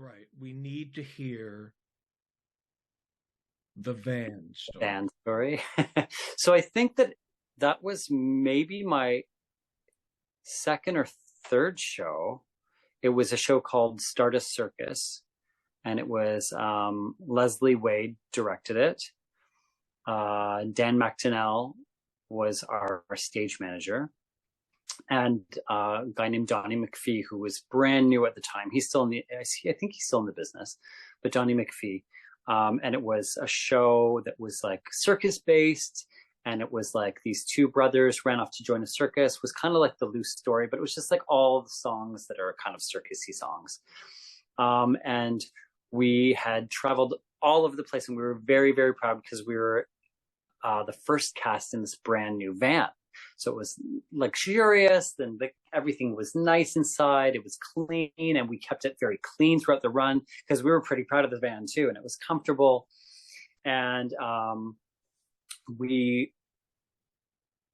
right. We need to hear the van story. Van story. So I think that that was maybe my second or third show. It was a show called Stardust Circus, and it was Leslie Wade directed it. Dan McDonnell was our stage manager, and a guy named Donnie McPhee, who was brand new at the time. He's still in the, I think he's still in the business, but Donnie McPhee. And it was a show that was like circus based. And it was like these two brothers ran off to join a circus. It was kind of like the loose story, but it was just like all the songs that are kind of circusy songs. And we had traveled all over the place, and we were very, very proud because we were the first cast in this brand new van. So it was luxurious, and everything was nice inside. It was clean, and we kept it very clean throughout the run because we were pretty proud of the van too, and it was comfortable. And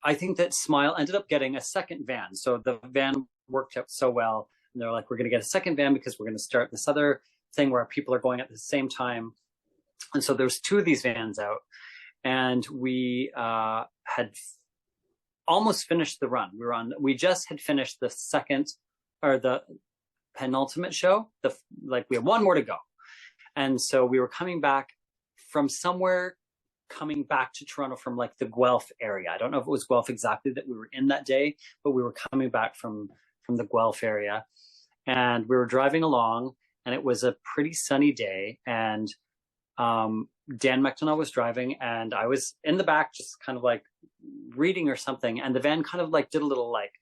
I think that Smile ended up getting a second van. So the van worked out so well, and they're like, we're going to get a second van because we're going to start this other thing where people are going at the same time. And so there's two of these vans out, and we had almost finished the run. We just had finished the second or the penultimate show. We had one more to go. And so we were coming back from somewhere, coming back to Toronto from like the Guelph area. I don't know if it was Guelph exactly that we were in that day, but we were coming back from the Guelph area, and we were driving along, and it was a pretty sunny day, and Dan McDonnell was driving, and I was in the back just kind of like reading or something, and the van kind of like did a little like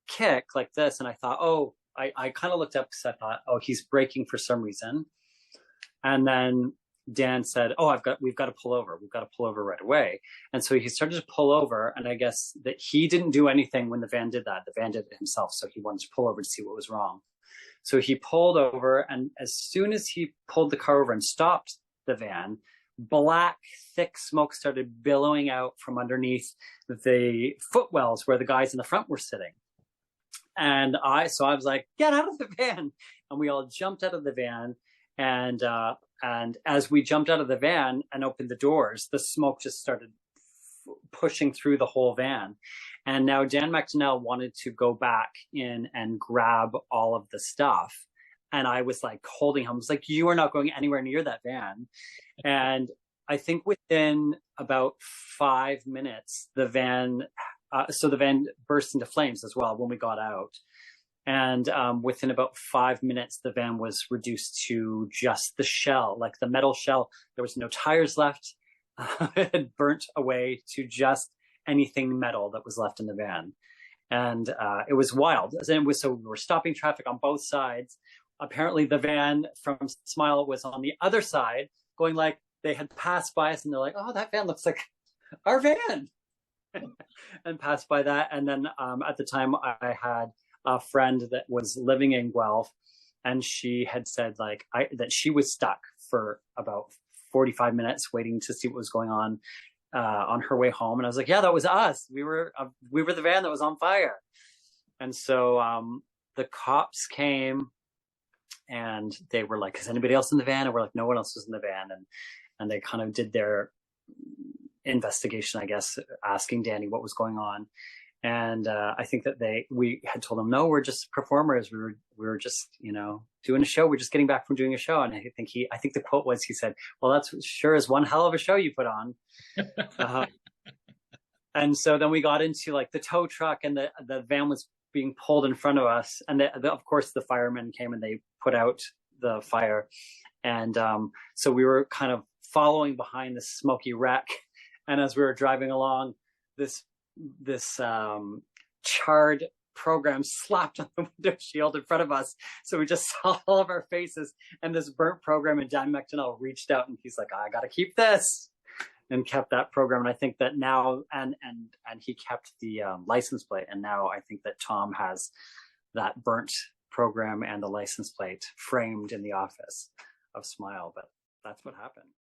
kick like this, and I thought, oh, I kind of looked up because I thought, oh, he's braking for some reason. And then Dan said, oh, we've got to pull over. We've got to pull over right away. And so he started to pull over, and I guess that he didn't do anything when the van did that. The van did it himself, so he wanted to pull over to see what was wrong. So he pulled over, and as soon as he pulled the car over and stopped the van, black, thick smoke started billowing out from underneath the footwells where the guys in the front were sitting. And I was like, get out of the van. And we all jumped out of the van. And as we jumped out of the van and opened the doors, the smoke just started pushing through the whole van. And now Dan McDonnell wanted to go back in and grab all of the stuff. And I was like holding him. I was like, you are not going anywhere near that van. And I think within about 5 minutes, the van burst into flames as well when we got out. And within about 5 minutes, the van was reduced to just the shell, like the metal shell. There was no tires left. It had burnt away to just anything metal that was left in the van. And it was wild. So we were stopping traffic on both sides. Apparently the van from Smile was on the other side, going like, they had passed by us, and they're like, oh, that van looks like our van. And passed by that. And then at the time I had a friend that was living in Guelph, and she had said that she was stuck for about 45 minutes waiting to see what was going on her way home. And I was like, yeah, that was us. We were the van that was on fire. And so the cops came, and they were like, is anybody else in the van? And we're like, no one else was in the van. And they kind of did their investigation, I guess, asking Danny what was going on. And I think that we had told them, no, we're just performers. We were just, doing a show. We're just getting back from doing a show. And I think the quote was, he said, well, that's sure is one hell of a show you put on. And so then we got into like the tow truck, and the van was being pulled in front of us. And of course the firemen came, and they put out the fire. And so we were kind of following behind this smoky wreck. And as we were driving along, this charred program slapped on the window shield in front of us. So we just saw all of our faces and this burnt program, and Dan McDonnell reached out, and he's like, I got to keep this, and kept that program. And I think that now, and he kept the license plate. And now I think that Tom has that burnt program and the license plate framed in the office of Smile. But that's what happened.